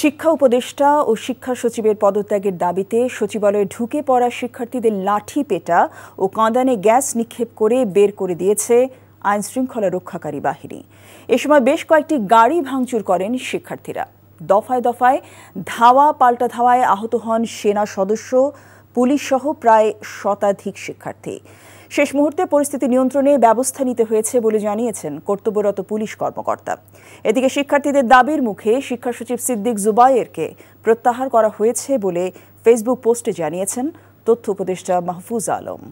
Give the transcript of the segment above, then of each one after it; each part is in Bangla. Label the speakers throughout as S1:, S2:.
S1: শিক্ষা উপদেষ্টা ও শিক্ষা সচিবের পদত্যাগের দাবিতে সচিবালয়ে ঢুকে পড়া শিক্ষার্থীদের লাঠি পেটা ও কাঁদানে গ্যাস নিক্ষেপ করে বের করে দিয়েছে আইনশৃঙ্খলা রক্ষাকারী বাহিনী। এ সময় বেশ কয়েকটি গাড়ি ভাঙচুর করেন শিক্ষার্থীরা। দফায় দফায় ধাওয়া পাল্টা ধাওয়ায় আহত হন সেনা সদস্য, পুলিশ সহ প্রায় শতাধিক শিক্ষার্থী। শেষ মুহূর্তে পরিস্থিতি নিয়ন্ত্রণে ব্যবস্থা নিতে হয়েছে বলে জানিয়েছেন কর্তব্যরত পুলিশ কর্মকর্তা। এদিকে শিক্ষার্থীদের দাবির মুখে শিক্ষা সচিব সিদ্দিক জুবায়েরকে প্রত্যাহার করা হয়েছে বলে ফেসবুক পোস্টে জানিয়েছেন তথ্য উপদেষ্টা মাহফুজ আলম।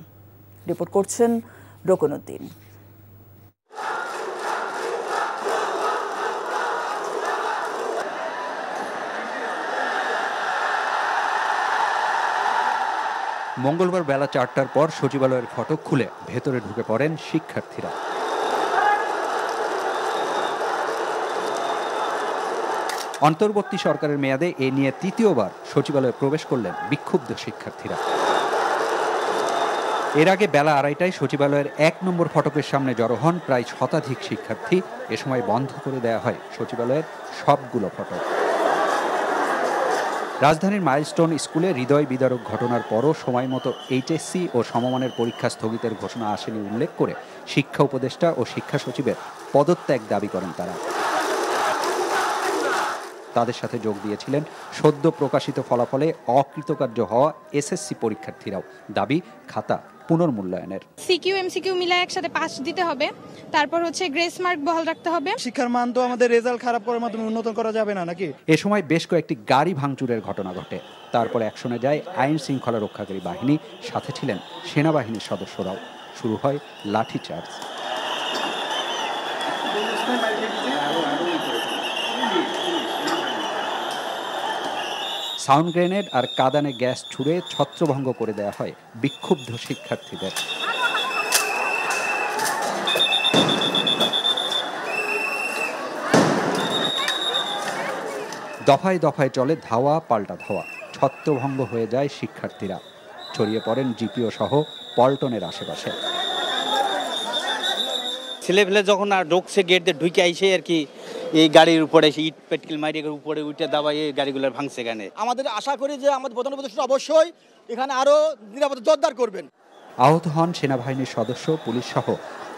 S1: রিপোর্ট করছেন রকনউদ্দিন।
S2: মঙ্গলবার বেলা 4টার পর সচিবালয়ের ফটক খুলে ভেতরে ঢুকে পড়েন শিক্ষার্থীরা। অন্তর্বর্তী সরকারের মেয়াদে এ নিয়ে তৃতীয়বার সচিবালয়ে প্রবেশ করলেন বিক্ষুব্ধ শিক্ষার্থীরা। এর আগে বেলা 2:30টায় সচিবালয়ের 1 নম্বর ফটকের সামনে জড়ো হন প্রায় শতাধিক শিক্ষার্থী। এ সময় বন্ধ করে দেওয়া হয় সচিবালয়ের সবগুলো ফটক। রাজধানীর মাইলস্টোন স্কুলে হৃদয় বিদারক ঘটনার পরও সময়মতো এইচএসসি ও সমমানের পরীক্ষা স্থগিতের ঘোষণা আসেনি উল্লেখ করে শিক্ষা উপদেষ্টা ও শিক্ষা সচিবের পদত্যাগ দাবি করেন তারা। তাদের সাথে যোগ দিয়েছিলেন সদ্য প্রকাশিত ফলাফলে অকৃতকার্য হওয়া এসএসসি পরীক্ষার্থীরাও। দাবি খাতা পুনর্মূল্যায়নের।
S3: সিকিউ এমসিকিউ মিলায় একসাথে পাস দিতে হবে, তারপর হচ্ছে গ্রেস মার্ক বহাল রাখতে হবে।
S4: শিক্ষার মান তো আমাদের রেজাল্ট খারাপ করার মাধ্যমে উন্নত করা যাবে না নাকি?
S2: এ সময় বেশ কয়েকটি গাড়ি ভাঙচুরের ঘটনা ঘটে। তারপর অ্যাকশনে যায় আইন শৃঙ্খলা রক্ষাকারী বাহিনী, সাথে ছিলেন সেনাবাহিনীর সদস্যরাও। শুরু হয় লাঠিচার্জ। সাউন্ড গ্রেনেড আর কাঁদানে গ্যাস ছুড়ে ছত্রভঙ্গ করে দেওয়া হয় বিক্ষুব্ধ শিক্ষার্থীদের। দফায় দফায় চলে ধাওয়া পাল্টা ধাওয়া। ছত্রভঙ্গ হয়ে যায় শিক্ষার্থীরা। ছড়িয়ে পড়েন জিপিও সহ পল্টনের আশেপাশে।
S5: ছেলেপেলে যখন আর ঢুকছে গেট দিয়ে ঢুকে আইসে আর কি এই গাড়ির উপরে ইট পেটকিল মারিয়ে উপরে উঠে দাবাই এই গাড়িগুলো ভাঙছে। এখানে
S6: আমাদের আশা করি যে আমাদের প্রধান উপদেষ্টা অবশ্যই এখানে আরো নিরাপত্তা জোরদার করবেন।
S2: আহত হন সেনাবাহিনীর সদস্য, পুলিশ সহ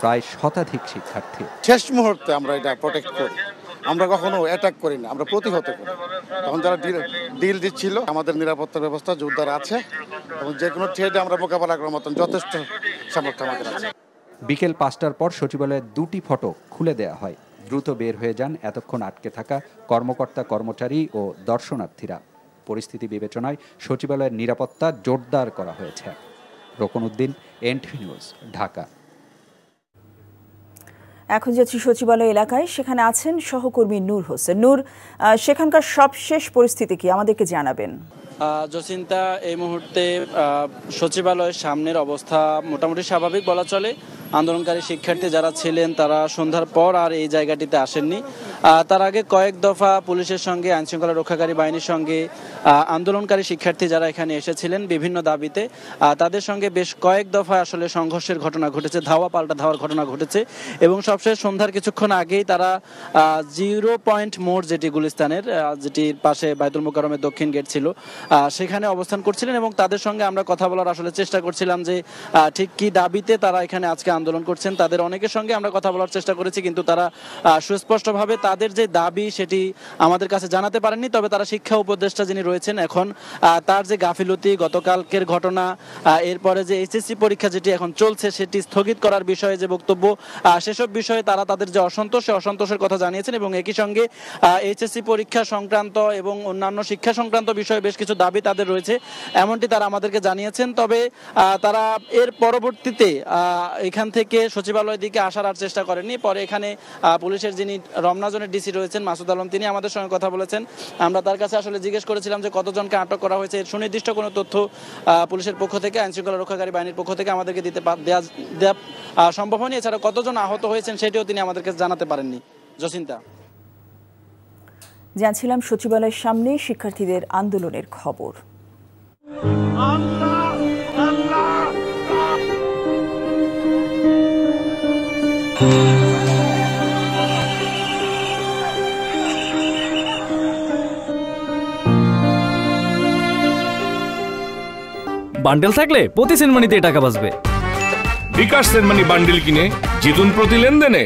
S2: প্রায় শতাধিক শিক্ষার্থী।
S7: শেষ মুহূর্তে আমরা এটা প্রোটেক্ট করি, আমরা কখনো অ্যাটাক করি না, আমরা প্রতিহত করি। তখন যারা ডিল দিচ্ছিল, আমাদের নিরাপত্তা ব্যবস্থা জোরদার আছে এবং যে কোনো থ্রেটে আমরা মোকাবেলা করার মতন যথেষ্ট সামর্থ্য আমাদের আছে।
S2: বিকেল 5টার পর সচিবালয়ের 2টি ফটক খুলে দেওয়া হয়। দ্রুত বের হয়ে যান এতক্ষণ আটকে থাকা কর্মকর্তা, কর্মচারী ও দর্শনার্থীরা। পরিস্থিতি বিবেচনায় সচিবালয়ের নিরাপত্তা জোরদার করা হয়েছে। রকনউদ্দিন, এনটিভি নিউজ, ঢাকা।
S1: এখন যাচ্ছি সচিবালয় এলাকায়, সেখানে আছেন সহকর্মী নূর হোসেন। নূর, সেখানকার সবশেষ পরিস্থিতি কি আমাদেরকে জানাবেন?
S8: জসিন্তা, এই মুহূর্তে সচিবালয়ের সামনের অবস্থা মোটামুটি স্বাভাবিক বলা চলে। আন্দোলনকারী শিক্ষার্থী যারা ছিলেন তারা সন্ধ্যার পর আর এই জায়গাটিতে আসেননি। তার আগে কয়েক দফা পুলিশের সঙ্গে, আইনশৃঙ্খলা রক্ষাকারী বাহিনীর সঙ্গে আন্দোলনকারী শিক্ষার্থী যারা এখানে এসেছিলেন বিভিন্ন দাবিতে, তাদের সঙ্গে বেশ কয়েক দফা আসলে সংঘর্ষের ঘটনা ঘটেছে, ধাওয়া পাল্টা ধাওয়ার ঘটনা ঘটেছে। এবং সবশেষ সন্ধ্যার কিছুক্ষণ আগেই তারা 0 পয়েন্ট মোড়, যেটি গুলিস্তানের, যেটির পাশে বায়তুল মোকাররমের দক্ষিণ গেট ছিল, সেখানে অবস্থান করছিলেন। এবং তাদের সঙ্গে আমরা কথা বলার আসলে চেষ্টা করছিলাম যে ঠিক কি দাবিতে তারা এখানে আজকে আন্দোলন করছেন। তাদের অনেকের সঙ্গে আমরা কথা বলার চেষ্টা করেছি, কিন্তু তারা সুস্পষ্টভাবে তাদের যে দাবি সেটি আমাদের কাছে জানাতে পারেননি। তবে তারা শিক্ষা উপদেষ্টা যিনি রয়েছেন এখন, তার যে গাফিলতি, গতকালকের ঘটনা, এরপরে যে এইচএসসি পরীক্ষা যেটি এখন চলছে সেটি স্থগিত করার বিষয়ে যে বক্তব্য, সেসব বিষয়ে তারা তাদের যে অসন্তোষ, সে অসন্তোষের কথা জানিয়েছেন। এবং একই সঙ্গে এইচএসসি পরীক্ষা সংক্রান্ত এবং অন্যান্য শিক্ষা সংক্রান্ত বিষয়ে বেশ কিছু দাবি তাদের রয়েছে, এমনটি তারা আমাদেরকে জানিয়েছেন। তবে তারা এর পরবর্তীতে এখান থেকে সচিবালয়ের দিকে আসার আর চেষ্টা করেননি। পরে এখানে পুলিশের যিনি রমনা জোনের ডিসি রয়েছেন মাসুদ আলম, তিনি আমাদের সঙ্গে কথা বলেছেন। আমরা তার কাছে আসলে জিজ্ঞেস করেছিলাম যে কতজনকে আটক করা হয়েছে। এর সুনির্দিষ্ট কোনো তথ্য পুলিশের পক্ষ থেকে, আইনশৃঙ্খলা রক্ষাকারী বাহিনীর পক্ষ থেকে আমাদেরকে দেওয়া সম্ভব হয়নি। এছাড়া কতজন আহত হয়েছেন সেটিও তিনি আমাদেরকে জানাতে পারেননি। জসিন্তা,
S1: জানছিলাম সচিবালয়ের সামনে শিক্ষার্থীদের আন্দোলনের খবর।
S9: বান্ডেল থাকলে প্রতি সেনমানিতে টাকা বাঁচবে।
S10: বিকাশ সেনমানি বান্ডেল কিনে জিতুন প্রতি লেনদেনে।